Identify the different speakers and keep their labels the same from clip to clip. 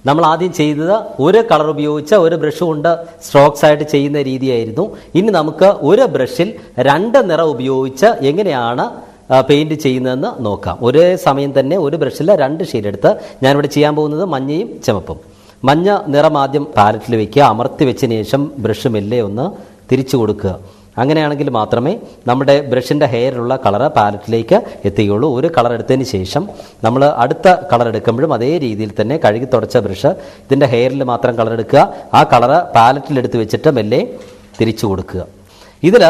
Speaker 1: നമ്മൾ ആദ്യം ചെയ്തത് ഒരു കളർ ഉപയോഗിച്ച് ഒരു ബ്രഷ് കൊണ്ട് സ്ട്രോക്സ് ആയിട്ട് ചെയ്യുന്ന രീതിയായിരുന്നു. ഇനി നമുക്ക് ഒരു ബ്രഷിൽ 2 നിറം ഉപയോഗിച്ച് എങ്ങനെയാണ് പെയിന്റ് ചെയ്യുന്നതെന്ന് നോക്കാം. ഒരേ സമയം തന്നെ ഒരു ബ്രഷിൽ 2 ഷെയ്ഡ് എടുത്ത് ഞാനിവിടെ ചെയ്യാൻ പോകുന്നത് മഞ്ഞയും ചുമപ്പും. മഞ്ഞ നിറം ആദ്യം പാലറ്റിൽ വെക്കുക. അമർത്തി വെച്ചതിന് ശേഷം ബ്രഷ് മെല്ലെ ഒന്ന് തിരിച്ചു കൊടുക്കുക. അങ്ങനെയാണെങ്കിൽ മാത്രമേ നമ്മുടെ ബ്രഷിൻ്റെ ഹെയറിലുള്ള കളറ് പാലറ്റിലേക്ക് എത്തുകയുള്ളൂ. ഒരു കളർ എടുത്തതിന് ശേഷം നമ്മൾ അടുത്ത കളർ എടുക്കുമ്പോഴും അതേ രീതിയിൽ തന്നെ കഴുകി തുടച്ച ബ്രഷ് ഇതിൻ്റെ ഹെയറിൽ മാത്രം കളർ എടുക്കുക. ആ കളറ് പാലറ്റിലെടുത്ത് വെച്ചിട്ട് മെല്ലെ തിരിച്ചു കൊടുക്കുക. ഇതിൽ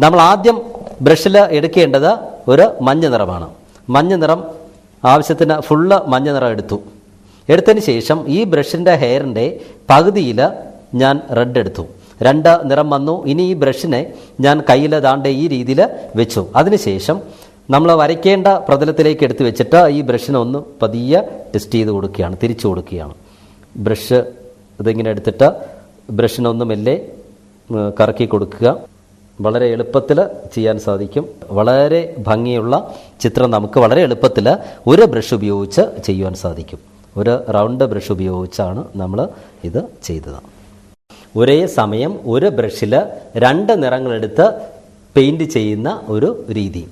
Speaker 1: നമ്മൾ ആദ്യം ബ്രഷിൽ എടുക്കേണ്ടത് ഒരു മഞ്ഞ നിറമാണ്. മഞ്ഞ നിറം ആവശ്യത്തിന് ഫുള്ള് മഞ്ഞ നിറം എടുത്തതിന് ശേഷം ഈ ബ്രഷിൻ്റെ ഹെയറിൻ്റെ പകുതിയിൽ ഞാൻ റെഡ് എടുത്തു. 2 നിറം വന്നു. ഇനി ഈ ബ്രഷിനെ ഞാൻ കയ്യിൽ ദാണ്ടെ ഈ രീതിയിൽ വെച്ചു. അതിനുശേഷം നമ്മൾ വരയ്ക്കേണ്ട പ്രതലത്തിലേക്ക് എടുത്ത് വെച്ചിട്ട് ഈ ബ്രഷിനെ ഒന്ന് പതിയെ ടെസ്റ്റ് ചെയ്ത് കൊടുക്കുകയാണ്, തിരിച്ചു കൊടുക്കുകയാണ്. ബ്രഷ് ഇതിങ്ങനെ എടുത്തിട്ട് ബ്രഷിനൊന്ന് മെല്ലെ കറക്കി കൊടുക്കുക. വളരെ എളുപ്പത്തിൽ ചെയ്യാൻ സാധിക്കും. വളരെ ഭംഗിയുള്ള ചിത്രം നമുക്ക് വളരെ എളുപ്പത്തിൽ ഒരു ബ്രഷ് ഉപയോഗിച്ച് ചെയ്യുവാൻ സാധിക്കും. ഒരു റൗണ്ട് ബ്രഷ് ഉപയോഗിച്ചാണ് നമ്മൾ ഇത് ചെയ്തത്. ഒരേ സമയം ഒരു ബ്രഷിൽ 2 നിറങ്ങളെടുത്ത് പെയിന്റ് ചെയ്യുന്ന ഒരു രീതി.